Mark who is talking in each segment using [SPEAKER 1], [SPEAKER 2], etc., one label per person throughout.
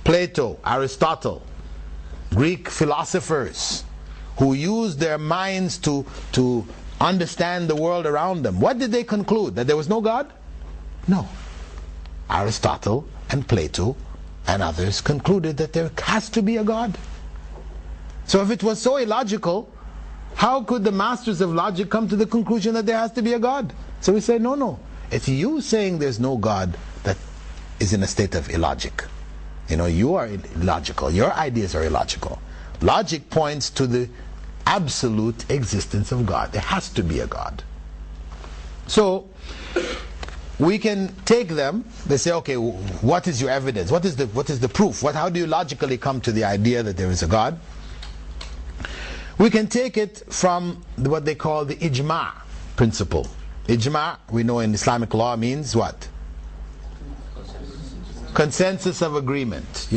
[SPEAKER 1] Plato, Aristotle, Greek philosophers who used their minds to understand the world around them, what did they conclude? That there was no God? No. Aristotle and Plato and others concluded that there has to be a God. So if it was so illogical, how could the masters of logic come to the conclusion that there has to be a God? So we say, no. It's you saying there's no God that is in a state of illogic. You are illogical. Your ideas are illogical. Logic points to the absolute existence of God. There has to be a God. So we can take them. They say, okay, what is your evidence? What is the proof? How do you logically come to the idea that there is a God? We can take it from what they call the ijma' principle. Ijma', we know in Islamic law, means what? Consensus of agreement.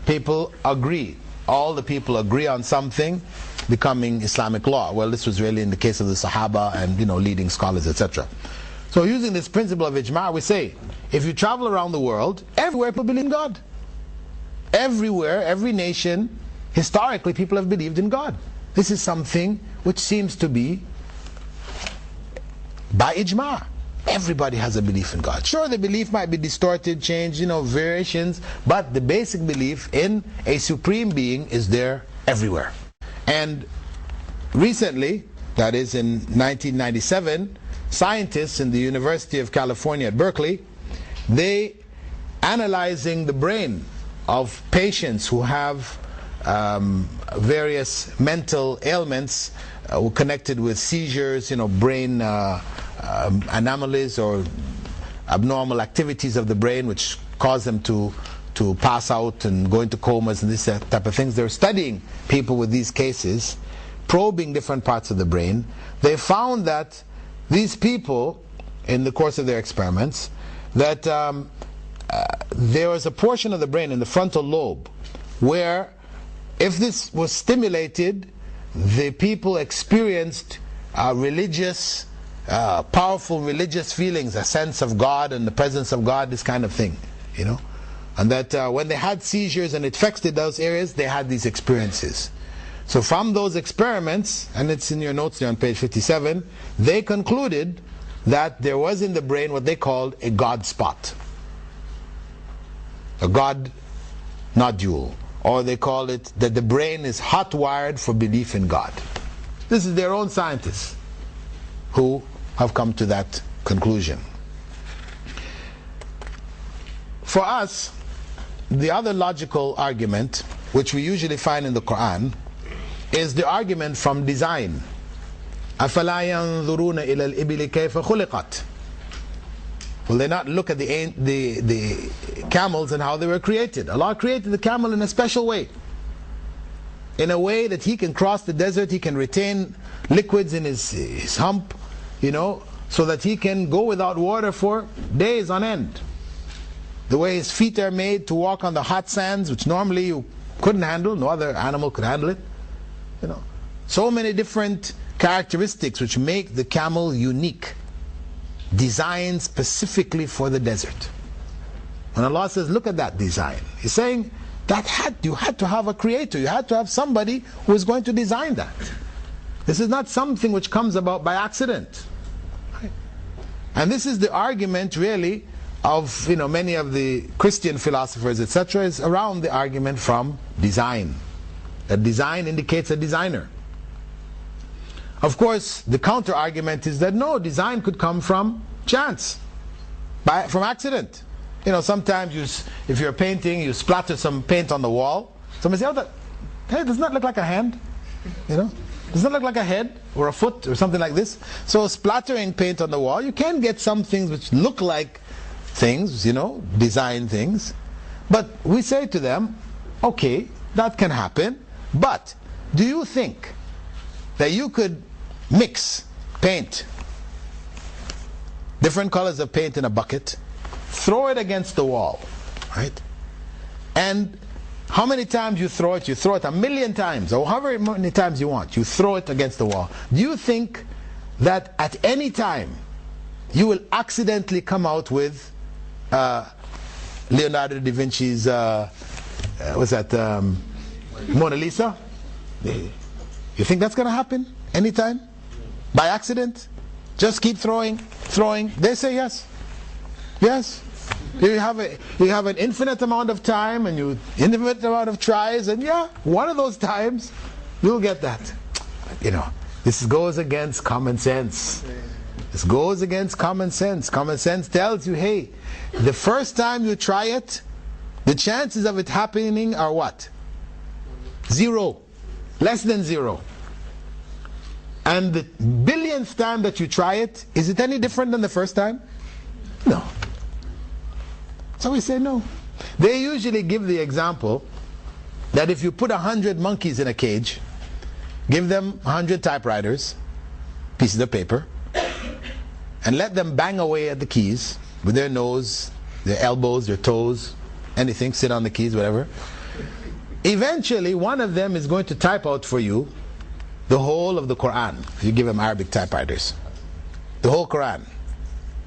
[SPEAKER 1] People agree. All the people agree on something becoming Islamic law. Well, this was really in the case of the Sahaba and leading scholars, etc. So using this principle of ijma', we say, if you travel around the world, everywhere people believe in God. Everywhere, every nation, historically people have believed in God. This is something which seems to be by ijma'. Everybody has a belief in God. Sure, the belief might be distorted, changed, variations, but the basic belief in a supreme being is there everywhere. And recently, that is in 1997, scientists in the University of California at Berkeley, they analyzing the brain of patients who have various mental ailments connected with seizures, brain anomalies or abnormal activities of the brain which cause them to pass out and go into comas and this type of things. They're studying people with these cases, probing different parts of the brain. They found that these people, in the course of their experiments, that there was a portion of the brain in the frontal lobe where, if this was stimulated, the people experienced religious, powerful religious feelings, a sense of God and the presence of God, this kind of thing, and that when they had seizures and it affected those areas, they had these experiences. So from those experiments, and it's in your notes there on page 57, they concluded that there was in the brain what they called a God spot, a God nodule, or they call it that the brain is hot-wired for belief in God. This is their own scientists who have come to that conclusion. For us, the other logical argument, which we usually find in the Quran, is the argument from design. أَفَلَا يَنظُرُونَ إِلَى الْإِبِلِ كَيْفَ خُلِقَتْ. Will they not look at the camels and how they were created? Allah created the camel in a special way. In a way that he can cross the desert, he can retain liquids in his hump, so that he can go without water for days on end. The way his feet are made to walk on the hot sands, which normally you couldn't handle, no other animal could handle it. So many different characteristics which make the camel unique, designed specifically for the desert. When Allah says, look at that design, He's saying that you had to have a creator, you had to have somebody who is going to design that. This is not something which comes about by accident. Right? And this is the argument really of many of the Christian philosophers, etc., is around the argument from design. That design indicates a designer. Of course, the counter argument is that no, design could come from chance, from accident. Sometimes if you're painting, you splatter some paint on the wall. Somebody says, hey, does that look like a hand? Does that look like a head or a foot or something like this? So splattering paint on the wall, you can get some things which look like things, design things. But we say to them, okay, that can happen, but do you think that you could mix paint, different colors of paint in a bucket, throw it against the wall, right? And how many times you throw it? You throw it 1,000,000 times, or however many times you want. You throw it against the wall. Do you think that at any time you will accidentally come out with Leonardo da Vinci's what's that, Mona Lisa? You think that's going to happen anytime? By accident? Just keep throwing. They say yes. Yes. You have an infinite amount of time and you infinite amount of tries, and yeah, one of those times you'll get that. This goes against common sense. This goes against common sense. Common sense tells you, hey, the first time you try it, the chances of it happening are what? 0. Less than 0. And the billionth time that you try it, is it any different than the first time? No. So we say no. They usually give the example that if you put 100 monkeys in a cage, give them 100 typewriters, pieces of paper, and let them bang away at the keys with their nose, their elbows, their toes, anything, sit on the keys, whatever. Eventually, one of them is going to type out for you the whole of the Quran. If you give them Arabic typewriters, the whole Quran,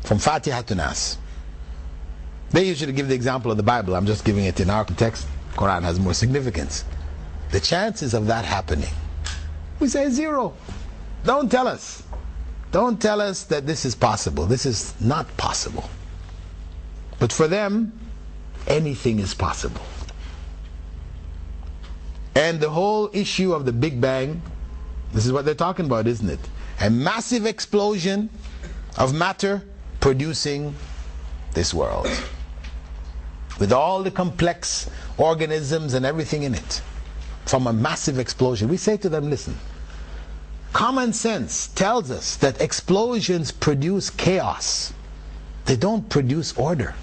[SPEAKER 1] from Fatiha to Nas. They usually give the example of the Bible. I'm just giving it in our context. Quran has more significance. The chances of that happening, we say 0. Don't tell us. Don't tell us that this is possible. This is not possible. But for them, anything is possible. And the whole issue of the Big Bang, this is what they're talking about, isn't it? A massive explosion of matter producing this world, with all the complex organisms and everything in it, from a massive explosion. We say to them, listen, common sense tells us that explosions produce chaos. They don't produce order.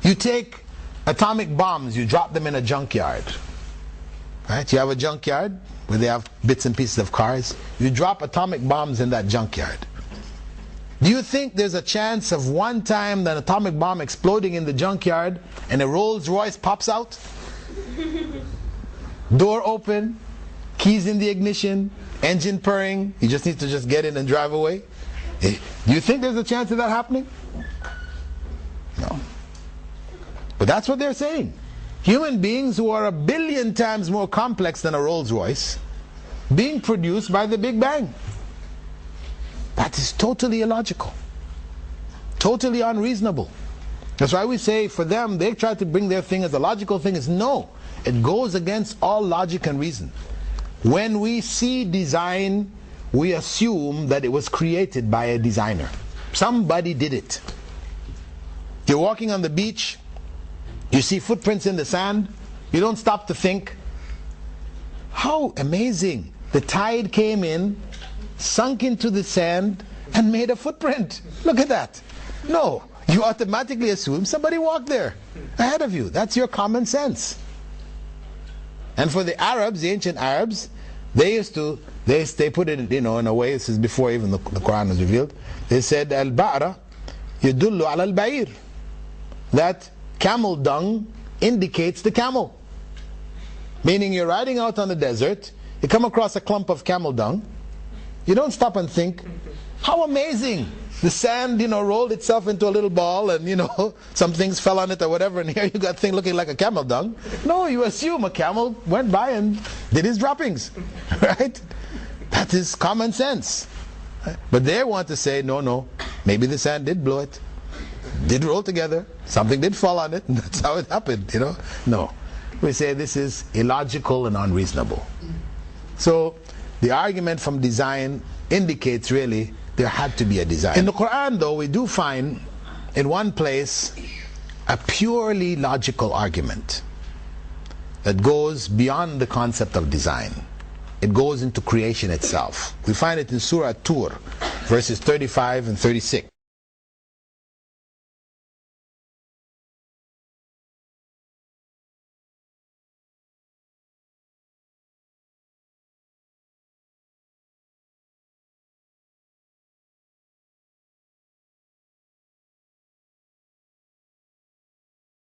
[SPEAKER 1] You take atomic bombs, you drop them in a junkyard. Right? You have a junkyard where they have bits and pieces of cars. You drop atomic bombs in that junkyard. Do you think there's a chance of one time that atomic bomb exploding in the junkyard and a Rolls Royce pops out? Door open, keys in the ignition, engine purring, you just need to just get in and drive away? Do you think there's a chance of that happening? No. But that's what they're saying. Human beings who are 1 billion times more complex than a Rolls Royce being produced by the Big Bang. That is totally illogical. Totally unreasonable. That's why we say for them, they try to bring their thing as a logical thing. Is no. It goes against all logic and reason. When we see design, we assume that it was created by a designer. Somebody did it. You're walking on the beach, you see footprints in the sand, you don't stop to think, how amazing. The tide came in, sunk into the sand, and made a footprint. Look at that. No, you automatically assume somebody walked there ahead of you. That's your common sense. And for the Arabs, the ancient Arabs, they put it, in a way, this is before even the Quran was revealed. They said, Al-Ba'ra yadullu ala al-Ba'ir. That camel dung indicates the camel. Meaning you're riding out on the desert, you come across a clump of camel dung, you don't stop and think, how amazing! The sand, rolled itself into a little ball and, some things fell on it or whatever, and here you got thing looking like a camel dung. No, you assume a camel went by and did his droppings. Right? That is common sense. But they want to say, no, maybe the sand did blow it. Did roll together. Something did fall on it, and that's how it happened, No. We say this is illogical and unreasonable. So, the argument from design indicates really there had to be a design. In the Quran, though, we do find in one place a purely logical argument that goes beyond the concept of design. It goes into creation itself. We find it in Surah Tur, verses 35 and 36.